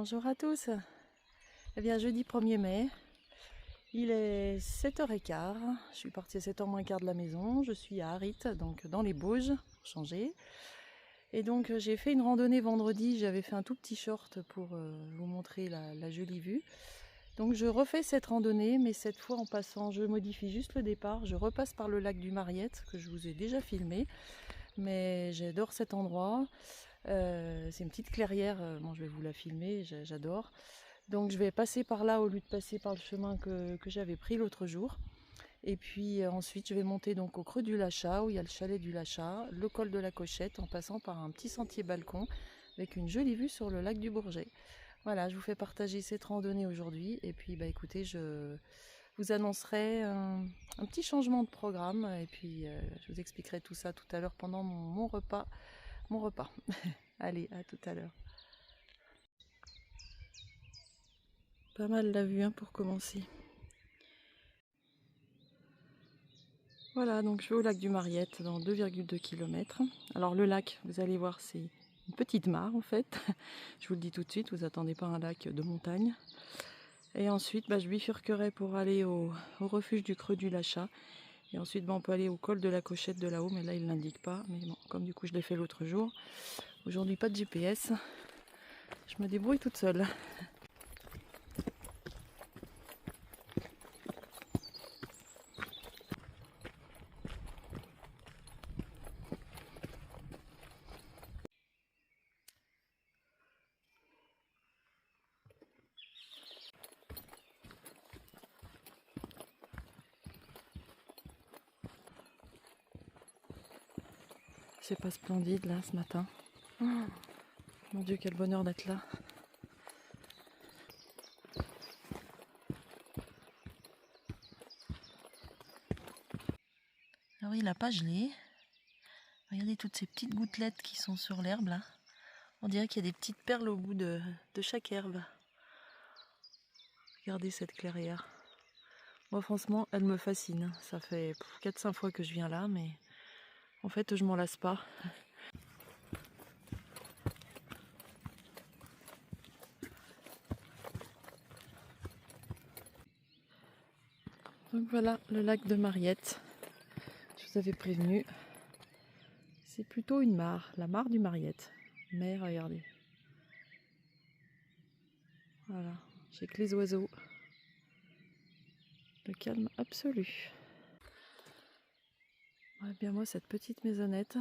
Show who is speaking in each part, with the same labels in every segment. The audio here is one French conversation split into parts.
Speaker 1: Bonjour à tous. Eh bien, jeudi 1er mai, il est 7h15. Je suis partie à 7h moins quart de la maison. Je suis à Arit, donc dans les Bauges, pour changer. Et donc, j'ai fait une randonnée vendredi. J'avais fait un tout petit short pour vous montrer la jolie vue. Donc, je refais cette randonnée, mais cette fois en passant, je modifie juste le départ. Je repasse par le lac du Mariette, que je vous ai déjà filmé. Mais j'adore cet endroit. C'est une petite clairière, bon, je vais vous la filmer, j'adore. Donc je vais passer par là au lieu de passer par le chemin que j'avais pris l'autre jour. Et puis ensuite je vais monter donc au creux du Lachat, où il y a le chalet du Lachat, le col de la Cochette, en passant par un petit sentier balcon avec une jolie vue sur le lac du Bourget. Voilà, je vous fais partager cette randonnée aujourd'hui. Et puis bah écoutez, je vous annoncerai un petit changement de programme. Et puis je vous expliquerai tout ça tout à l'heure pendant mon repas. Allez, à tout à l'heure. Pas mal la vue pour commencer. Voilà, donc je vais au lac du Mariette dans 2,2 km. Alors le lac, vous allez voir, c'est une petite mare en fait. Je vous le dis tout de suite, vous attendez pas un lac de montagne. Et ensuite, je bifurquerai pour aller au refuge du creux du Lachat. Et ensuite, on peut aller au col de la Cochette de là-haut, mais là, il ne l'indique pas. Mais bon, comme du coup, je l'ai fait l'autre jour. Aujourd'hui, pas de GPS. Je me débrouille toute seule. C'est pas splendide là ce matin. Oh, mon Dieu, quel bonheur d'être là. Alors il n'a pas gelé. Regardez toutes ces petites gouttelettes qui sont sur l'herbe là. On dirait qu'il y a des petites perles au bout de chaque herbe. Regardez cette clairière. Moi franchement, elle me fascine. Ça fait 4-5 fois que je viens là, mais en fait je m'en lasse pas. Donc voilà le lac de Mariette. Je vous avais prévenu. C'est plutôt une mare, la mare du Mariette. Mais regardez. Voilà, j'ai que les oiseaux. Le calme absolu. Ouais, bien moi cette petite maisonnette.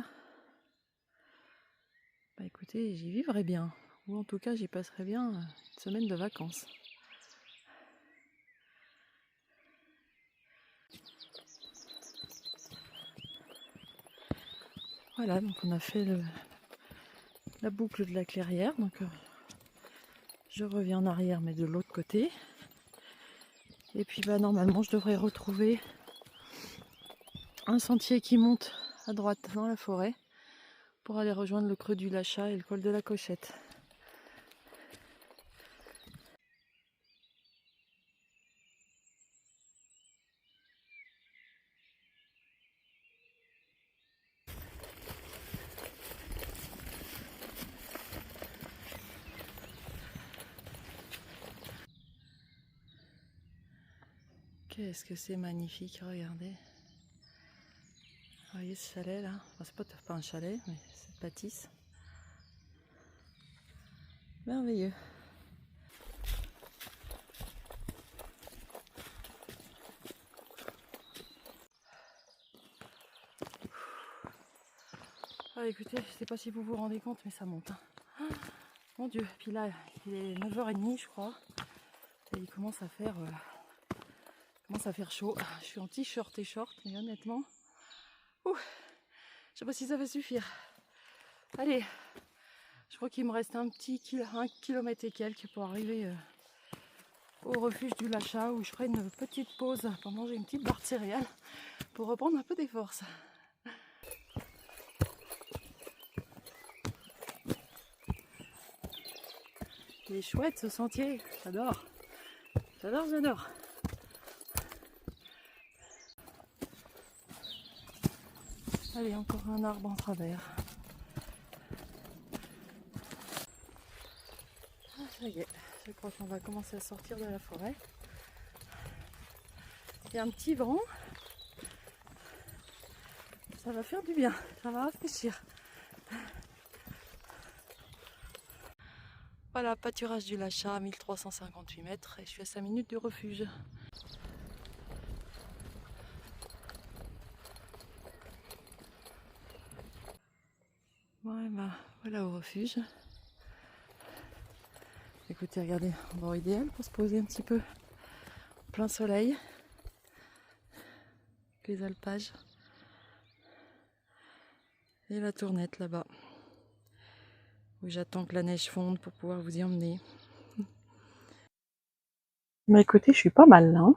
Speaker 1: Écoutez, j'y vivrais bien. Ou en tout cas j'y passerais bien une semaine de vacances. Voilà, donc on a fait la boucle de la clairière. Donc je reviens en arrière mais de l'autre côté. Et puis normalement je devrais retrouver un sentier qui monte à droite dans la forêt pour aller rejoindre le creux du Lachat et le col de la Cochette. Qu'est-ce que c'est magnifique, regardez. Vous voyez ce chalet là, enfin, c'est pas un chalet, mais cette bâtisse. Merveilleux. Ah, écoutez, je sais pas si vous vous rendez compte, mais ça monte. Mon Dieu, puis là, il est 9h30 je crois. Et il commence à faire chaud. Je suis en t-shirt et short, mais honnêtement, je sais pas si ça va suffire. Allez, je crois qu'il me reste un kilomètre et quelques pour arriver au refuge du Lachat, où je ferai une petite pause pour manger une petite barre de céréales pour reprendre un peu des forces. Il est chouette ce sentier, j'adore. J'adore. Allez, encore un arbre en travers. Ça y est, je crois qu'on va commencer à sortir de la forêt. Il y a un petit vent. Ça va faire du bien, ça va rafraîchir. Voilà, pâturage du Lachat, 1358 mètres et je suis à 5 minutes du refuge. Ouais, bah, voilà au refuge. Écoutez, regardez, endroit idéal pour se poser un petit peu en plein soleil. Les alpages. Et la tournette là-bas. Où j'attends que la neige fonde pour pouvoir vous y emmener. Mais écoutez, je suis pas mal là. Hein.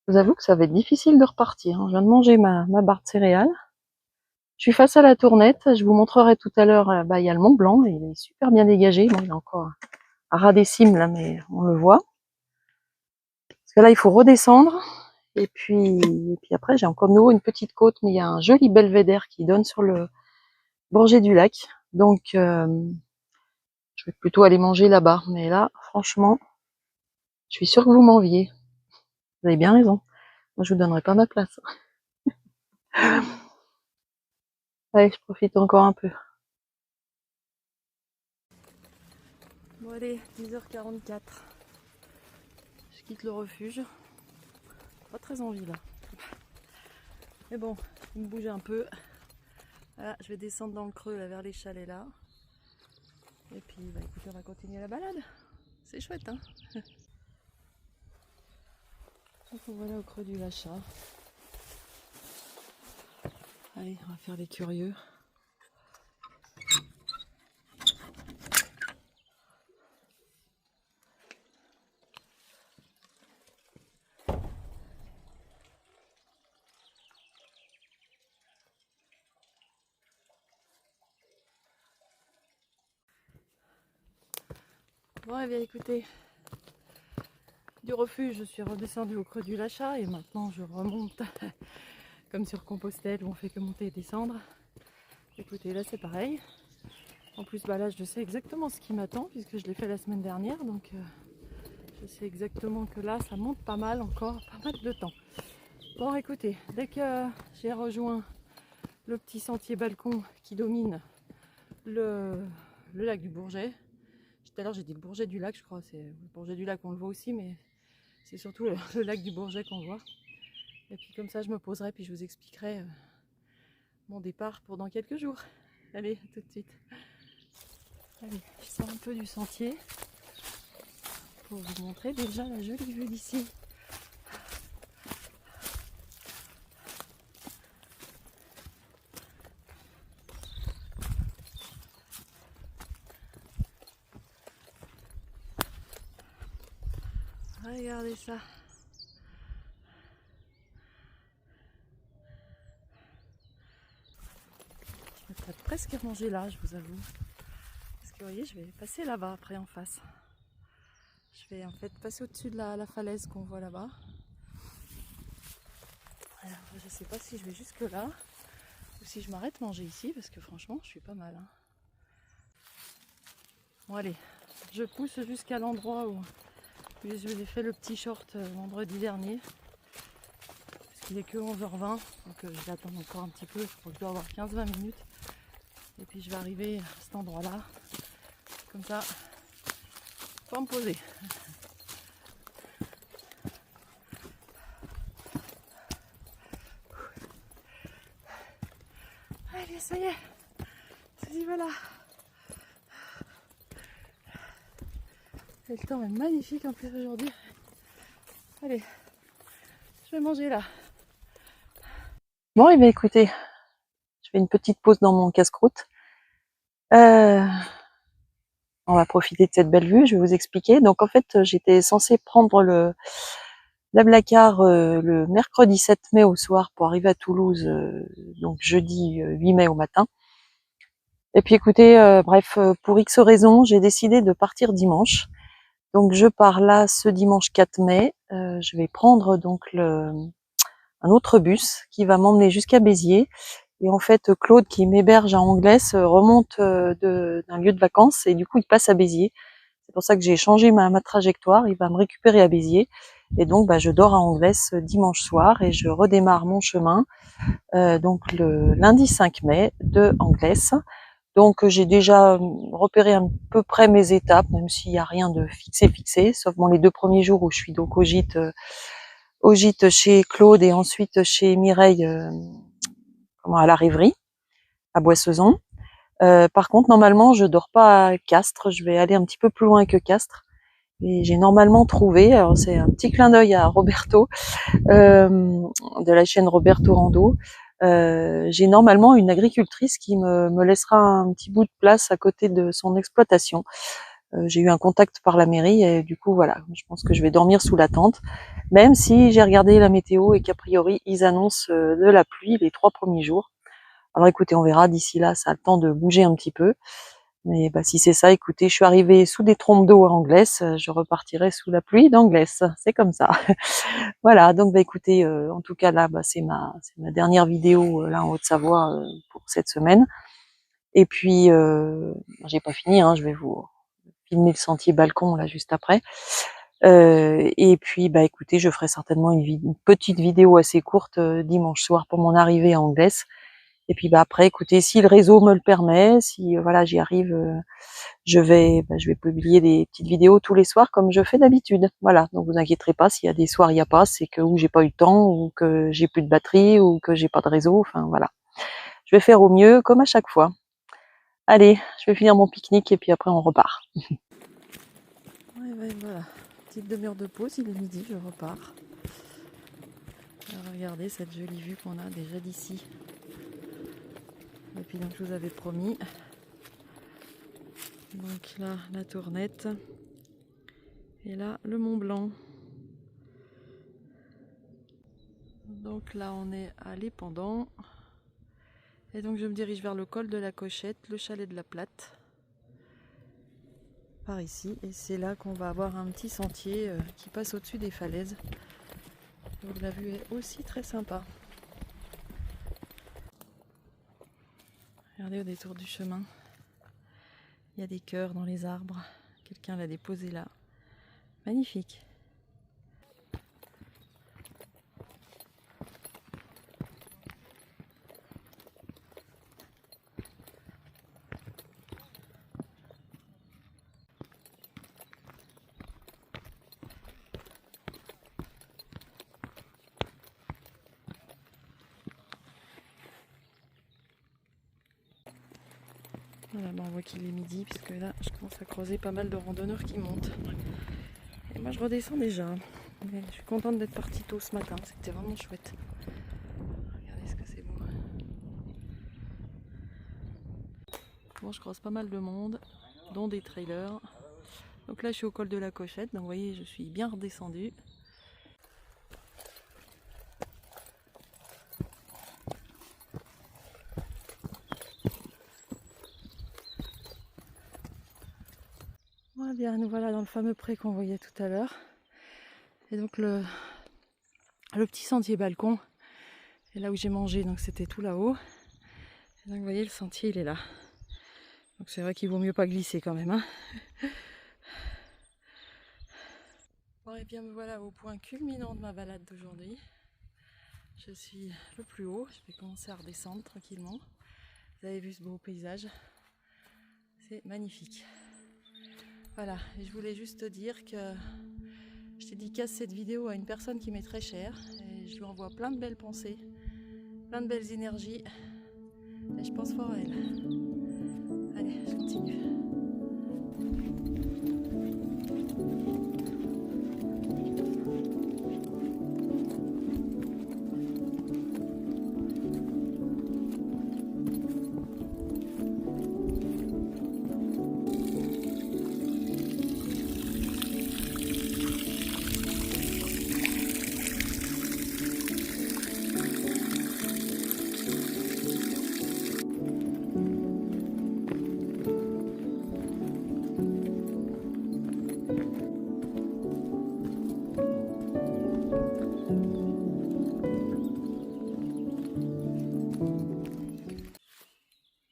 Speaker 1: Je vous avoue que ça va être difficile de repartir. Hein. Je viens de manger ma barre de céréales. Je suis face à la tournette. Je vous montrerai tout à l'heure, il y a le Mont Blanc. Il est super bien dégagé. Bon, il est encore à ras des cimes là, mais on le voit. Parce que là, il faut redescendre. Et puis après, j'ai encore de nouveau une petite côte. Mais il y a un joli belvédère qui donne sur le Bourget du Lac. Donc, je vais plutôt aller manger là-bas. Mais là, franchement, je suis sûre que vous m'enviez. Vous avez bien raison. Moi, je vous donnerai pas ma place. Allez, je profite encore un peu. Bon allez, 10h44. Je quitte le refuge. Pas très envie là. Mais bon, il me bouge un peu. Voilà, je vais descendre dans le creux là, vers les chalets là. Et puis bah écoutez, on va continuer la balade. C'est chouette hein. Donc voilà au creux du Lachat. Allez, on va faire les curieux. Bon, eh bien écoutez, du refuge, je suis redescendue au creux du Lachat et maintenant je remonte comme sur Compostelle où on fait que monter et descendre. Écoutez, là c'est pareil. En plus, bah là je sais exactement ce qui m'attend puisque je l'ai fait la semaine dernière, donc je sais exactement que là ça monte pas mal encore, pas mal de temps. Bon écoutez, dès que j'ai rejoint le petit sentier balcon qui domine le lac du Bourget, tout à l'heure j'ai dit le Bourget du lac, je crois, c'est le Bourget du lac on le voit aussi, mais c'est surtout le lac du Bourget qu'on voit. Et puis comme ça je me poserai puis je vous expliquerai mon départ pour dans quelques jours. Allez, à tout de suite. Allez, je sors un peu du sentier pour vous montrer déjà la jolie vue d'ici. Regardez ça. Je me prête presque à manger là, je vous avoue. Parce que vous voyez, je vais passer là-bas après en face. Je vais en fait passer au-dessus de la falaise qu'on voit là-bas. Alors, je sais pas si je vais jusque là ou si je m'arrête manger ici parce que franchement, je suis pas mal. Hein. Bon allez, je pousse jusqu'à l'endroit où je vous ai fait le petit short vendredi dernier. Parce qu'il est que 11h20, donc je vais attendre encore un petit peu, je crois que je dois avoir 15-20 minutes. Et puis je vais arriver à cet endroit-là. Comme ça, pour me poser. Allez, ça y est, y voilà. Et le temps est magnifique en plus aujourd'hui. Allez, je vais manger là. Bon, et bien écoutez, je fais une petite pause dans mon casse-croûte. On va profiter de cette belle vue, je vais vous expliquer. Donc en fait, j'étais censée prendre le Blablacar le mercredi 7 mai au soir pour arriver à Toulouse, donc jeudi 8 mai au matin. Et puis écoutez, bref, pour X raisons, j'ai décidé de partir dimanche. Donc je pars là ce dimanche 4 mai. Je vais prendre donc un autre bus qui va m'emmener jusqu'à Béziers. Et en fait, Claude qui m'héberge à Anglès remonte d'un lieu de vacances et du coup il passe à Béziers. C'est pour ça que j'ai changé ma trajectoire. Il va me récupérer à Béziers. Et donc, bah, je dors à Anglès dimanche soir et je redémarre mon chemin donc le lundi 5 mai de Anglès. Donc j'ai déjà repéré à peu près mes étapes, même s'il n'y a rien de fixé, sauf les 2 premiers jours où je suis donc au gîte chez Claude et ensuite chez Mireille à la rêverie, à Boissezon. Par contre, normalement, je dors pas à Castres, je vais aller un petit peu plus loin que Castres. Et j'ai normalement trouvé, alors c'est un petit clin d'œil à Roberto, de la chaîne Roberto Rando, j'ai normalement une agricultrice qui me laissera un petit bout de place à côté de son exploitation. J'ai eu un contact par la mairie et du coup voilà, je pense que je vais dormir sous la tente, même si j'ai regardé la météo et qu'a priori ils annoncent de la pluie les 3 premiers jours. Alors écoutez, on verra, d'ici là ça a le temps de bouger un petit peu. Mais bah, si c'est ça, écoutez, je suis arrivée sous des trompes d'eau à Anglès, je repartirai sous la pluie d'Anglès, c'est comme ça. Voilà, donc bah, écoutez, en tout cas là, bah, c'est ma dernière vidéo là en Haute-Savoie pour cette semaine. Et puis, j'ai pas fini, hein, je vais vous filmer le sentier balcon là juste après. Et puis, bah écoutez, je ferai certainement une petite vidéo assez courte dimanche soir pour mon arrivée à Anglès. Et puis bah après, écoutez, si le réseau me le permet, si voilà j'y arrive, je vais publier des petites vidéos tous les soirs comme je fais d'habitude. Voilà, donc vous inquiéterez pas, s'il y a des soirs il n'y a pas, c'est que ou j'ai pas eu le temps, ou que j'ai plus de batterie, ou que j'ai pas de réseau. Enfin voilà, je vais faire au mieux comme à chaque fois. Allez, je vais finir mon pique-nique et puis après on repart. Ouais, voilà, petite demi-heure de pause, il est midi, je repars. Alors regardez cette jolie vue qu'on a déjà d'ici. Et puis donc je vous avais promis. Donc là, la Tournette. Et là, le Mont Blanc. Donc là, on est à l'Épendant. Et donc je me dirige vers le col de la Cochette, le chalet de la Platte. Par ici. Et c'est là qu'on va avoir un petit sentier qui passe au-dessus des falaises. Donc la vue est aussi très sympa. Regardez au détour du chemin. Il y a des cœurs dans les arbres. Quelqu'un l'a déposé là. Magnifique. Voilà, on voit qu'il est midi, puisque là, je commence à croiser pas mal de randonneurs qui montent. Et moi, je redescends déjà. Mais je suis contente d'être partie tôt ce matin, c'était vraiment chouette. Regardez ce que c'est beau. Bon, je croise pas mal de monde, dont des trailers. Donc là, je suis au col de la Cochette, donc vous voyez, je suis bien redescendue. Voilà, bien, nous voilà dans le fameux pré qu'on voyait tout à l'heure. Et donc le petit sentier balcon est là où j'ai mangé, donc c'était tout là-haut. Et donc vous voyez, le sentier il est là. Donc c'est vrai qu'il vaut mieux pas glisser quand même. Hein. Bon, et bien me voilà au point culminant de ma balade d'aujourd'hui. Je suis le plus haut, je vais commencer à redescendre tranquillement. Vous avez vu ce beau paysage, c'est magnifique. Voilà, et je voulais juste te dire que je dédicace cette vidéo à une personne qui m'est très chère et je lui envoie plein de belles pensées, plein de belles énergies et je pense fort à elle. Allez, je continue.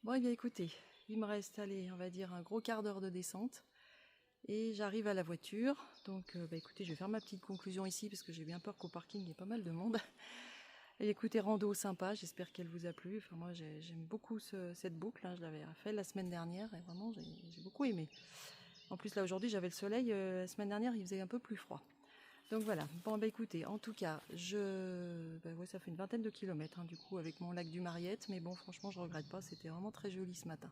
Speaker 1: Bon, et bien écoutez, il me reste, allez, on va dire un gros quart d'heure de descente. Et j'arrive à la voiture. Donc écoutez, je vais faire ma petite conclusion ici parce que j'ai bien peur qu'au parking il y ait pas mal de monde. Et écoutez, rando sympa, j'espère qu'elle vous a plu. Enfin, moi j'aime beaucoup cette boucle, hein. Je l'avais fait la semaine dernière et vraiment j'ai beaucoup aimé. En plus là aujourd'hui j'avais le soleil, la semaine dernière il faisait un peu plus froid. Donc voilà, bon écoutez, en tout cas, ouais, ça fait une vingtaine de kilomètres, hein, du coup avec mon lac du Mariette, mais bon franchement je regrette pas, c'était vraiment très joli ce matin.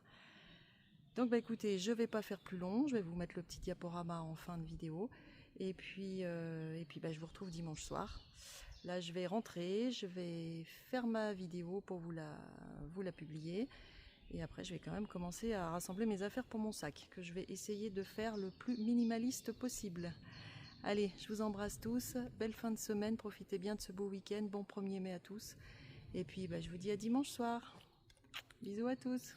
Speaker 1: Donc écoutez, je vais pas faire plus long, je vais vous mettre le petit diaporama en fin de vidéo, et puis je vous retrouve dimanche soir. Là je vais rentrer, je vais faire ma vidéo pour vous la publier, et après je vais quand même commencer à rassembler mes affaires pour mon sac, que je vais essayer de faire le plus minimaliste possible. Allez, je vous embrasse tous, belle fin de semaine, profitez bien de ce beau week-end, bon 1er mai à tous. Et puis je vous dis à dimanche soir. Bisous à tous.